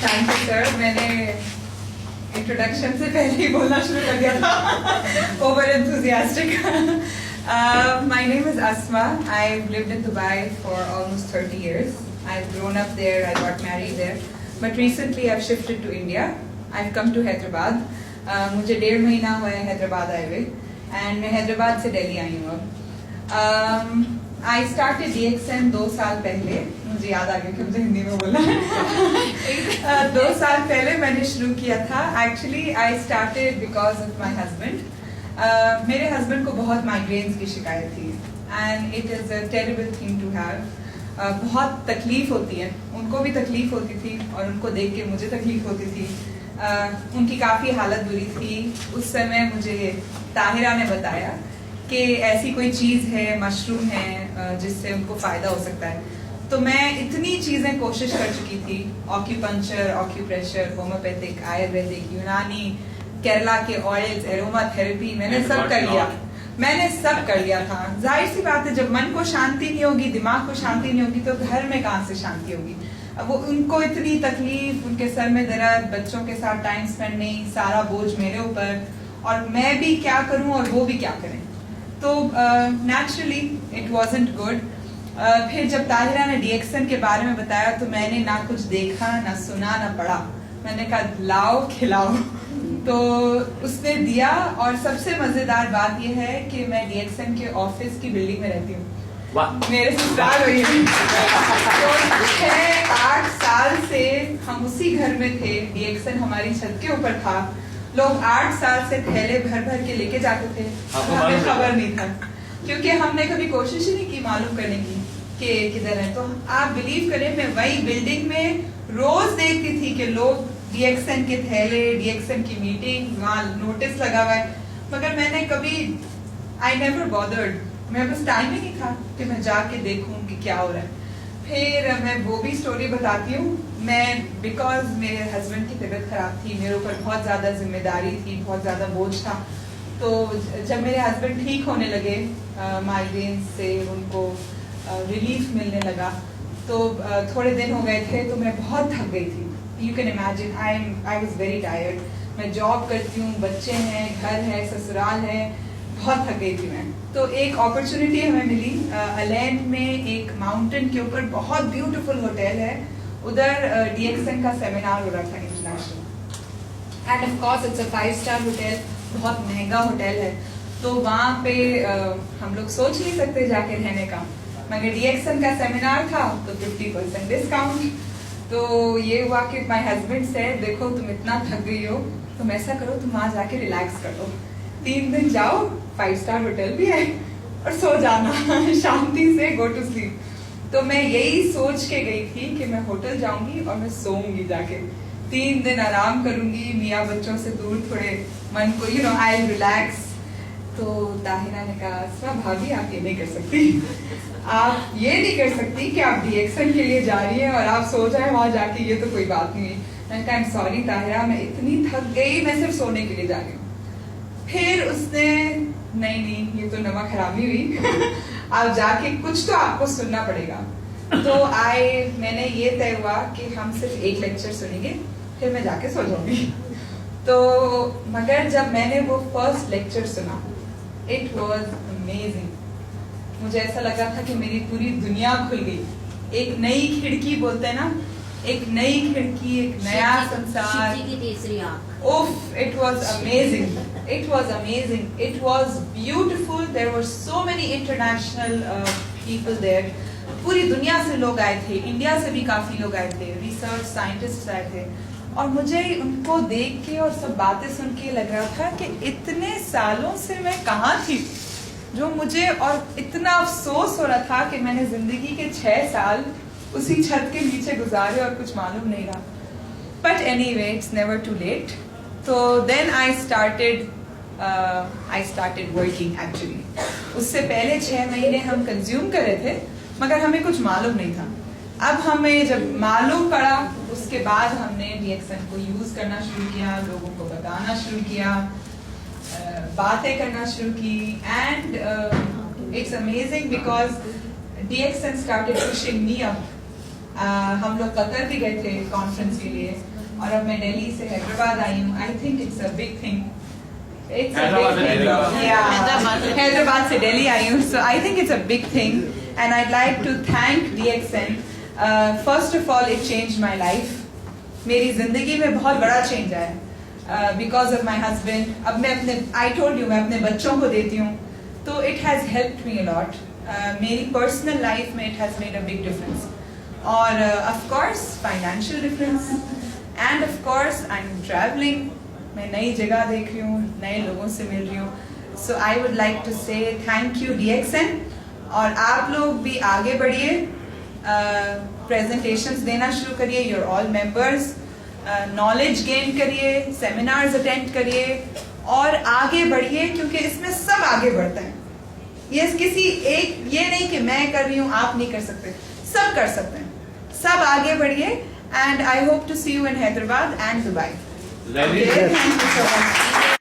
Thank you sir. मैंने introduction से पहले ही बोलना शुरू कर दिया था। Over enthusiastic. My name is Asma. I've lived in Dubai for almost 30 years. I've grown up there. I got married there. But recently I've shifted to India. I've come to Hyderabad. मुझे 1.5 महीना हुआ है हैदराबाद आए हुए, and मैं हैदराबाद से दिल्ली आई हूँ अब। आई स्टार्टेड DXN 2 साल पहले। मुझे याद आ गया कि मुझे हिंदी में बोलना है। 2 साल पहले मैंने शुरू किया था। Actually I started because of my husband. मेरे हस्बैंड को बहुत माइग्रेन्स की शिकायत थी, and it is a terrible thing to have. बहुत तकलीफ होती है, उनको भी तकलीफ होती थी और उनको देख के मुझे तकलीफ होती थी। उनकी काफ़ी हालत बुरी थी। उस समय मुझे ताहिरा ने बताया कि ऐसी कोई चीज़ है, मशरूम है, जिससे उनको फ़ायदा हो सकता है। तो मैं इतनी चीज़ें कोशिश कर चुकी थी, ऑक्यूपंक्चर, ऑक्यूप्रेशर, होम्योपैथिक, आयुर्वेदिक, यूनानी, केरला के ऑयल्स, एरोमा थेरेपी, मैंने सब कर लिया था। जाहिर सी बात है, जब मन को शांति नहीं होगी, दिमाग को शांति नहीं होगी, तो घर में कहाँ से शांति होगी। अब वो उनको इतनी तकलीफ, उनके सर में दर्द, बच्चों के साथ टाइम स्पेंड नहीं, सारा बोझ मेरे ऊपर, और मैं भी क्या करूं और वो भी क्या करें। तो नेचुरली इट वाजंट गुड। फिर जब ताहिरा ने DXN के बारे में बताया तो मैंने ना कुछ देखा, ना सुना, ना पढ़ा। मैंने कहा लाओ खिलाओ। तो उसने दिया, और सबसे मजेदार बात यह है कि मैं DXN के ऑफिस की बिल्डिंग में रहती हूँ। मेरे ससुराल हुई है। तो 6-8 साल से हम उसी घर में थे। DXN हमारी छत के ऊपर था। लोग 8 साल से थैले भर भर के लेके जाते थे, हमें खबर नहीं था, क्योंकि हमने कभी कोशिश ही नहीं की मालूम करने की कि किधर है। तो आप बिलीव करें, मैं वही बिल्डिंग में रोज देखती थी कि लोग DXN के थैले, DXN की मीटिंग, वहाँ नोटिस लगा हुआ है, मगर मैंने कभी आई नेवर बॉदर्ड। मैं बस टाइम ही नहीं था कि मैं जाके देखूं कि क्या हो रहा है। फिर मैं वो भी स्टोरी बताती हूँ। मैं बिकॉज मेरे हस्बैंड की तबीयत खराब थी, मेरे ऊपर बहुत ज़्यादा जिम्मेदारी थी, बहुत ज़्यादा बोझ था। तो जब मेरे हस्बैंड ठीक होने लगे माइग्रेन से, उनको रिलीफ मिलने लगा, तो थोड़े दिन हो गए थे तो मैं बहुत थक गई थी। You can imagine, I was very tired. मैं जॉब करती हूँ, बच्चे हैं, घर है, ससुराल है, बहुत थक गई थी मैं। तो एक अपॉर्चुनिटी हमें मिली, अलेन में एक माउंटेन के ऊपर बहुत ब्यूटीफुल होटल है, उधर DXN का सेमिनार हो रहा था international, end of course it's a five-star hotel, बहुत महंगा होटल है। तो वहाँ पे हम लोग सोच नहीं सकते जाके रहने का, मगर DXN का सेमिनार था तो 50% डिस्काउंट। तो ये हुआ कि माय हस्बैंड से, देखो तुम इतना थक गई हो, तुम ऐसा करो, तुम वहाँ जाके रिलैक्स कर लो, 3 दिन जाओ, 5-स्टार होटल भी है, और सो जाना शांति से, गो टू स्लीप। तो मैं यही सोच के गई थी कि मैं होटल जाऊंगी और मैं सोऊंगी जाके, 3 दिन आराम करूंगी, मियाँ बच्चों से दूर, थोड़े मन को आई रिलैक्स। तो ताहिरा ने कहा, अस्मा भाभी आप ये नहीं कर सकती, आप ये नहीं कर सकती कि आप DXN के लिए जा रही हैं और आप सो जाए वहां जाके, ये तो कोई बात नहीं है। मैंने कहा, आई एम सॉरी ताहिरा, मैं इतनी थक गई, मैं सिर्फ सोने के लिए जा रही हूँ। फिर उसने, नहीं ये तो नमक हरामी हुई आप जाके कुछ तो आपको सुनना पड़ेगा। तो मैंने ये तय हुआ कि हम सिर्फ एक लेक्चर सुनेंगे, फिर मैं जाके सो जाऊंगी। तो मगर जब मैंने वो फर्स्ट लेक्चर सुना, इट वॉज अमेजिंग। मुझे ऐसा लगा था कि मेरी पूरी दुनिया खुल गई। एक नई खिड़की बोलते हैं ना, एक नई खिड़की, एक नया संसार। उफ, it was amazing. It was amazing. It was beautiful. There were so many international people there. पूरी दुनिया से लोग आए थे, इंडिया से भी काफी लोग आए थे, रिसर्च साइंटिस्ट आए थे, और मुझे उनको देख के और सब बातें सुन के लग रहा था कि इतने सालों से मैं कहाँ थी, जो मुझे, और इतना अफसोस हो रहा था कि मैंने जिंदगी के 6 साल उसी छत के नीचे गुजारे और कुछ मालूम नहीं रहा। But anyway, it's never too late. तो then I started working actually. उससे पहले 6 महीने हम कंज्यूम कर रहे थे, मगर हमें कुछ मालूम नहीं था। अब हमें जब मालूम पड़ा, उसके बाद हमने DXN को यूज करना शुरू किया, लोगों को बताना शुरू किया, बातें करना शुरू की, and it's amazing because DXN started pushing me up हम लोग कतर भी गए थे कॉन्फ्रेंस के लिए और अब मैं दिल्ली से हैदराबाद आई हूँ. I think it's a big thing. It's a big thing. Yeah, Hyderabad से Delhi आई हूँ. So I think it's a big thing, and I'd like to thank DXN. First of all, it changed my life. मेरी जिंदगी में बहुत बड़ा change आया because of my husband. अब मैं अपने I told you मैं अपने बच्चों को देती हूँ, तो it has helped me a lot. मेरी personal life में it has made a big difference. और of course financial difference, and of course I'm traveling. मैं नई जगह देख रही हूँ, नए लोगों से मिल रही हूँ. सो आई वुड लाइक टू से थैंक यू DXN. और आप लोग भी आगे बढ़िए, प्रेजेंटेशंस देना शुरू करिए. Your all members. Knowledge gain करिए, सेमिनार्स अटेंड करिए और आगे बढ़िए, क्योंकि इसमें सब आगे बढ़ते हैं. ये किसी एक ये नहीं कि मैं कर रही हूँ आप नहीं कर सकते, सब कर सकते हैं. सब आगे बढ़िए, and I hope to see you in Hyderabad and Dubai. Very Okay, thank you so much.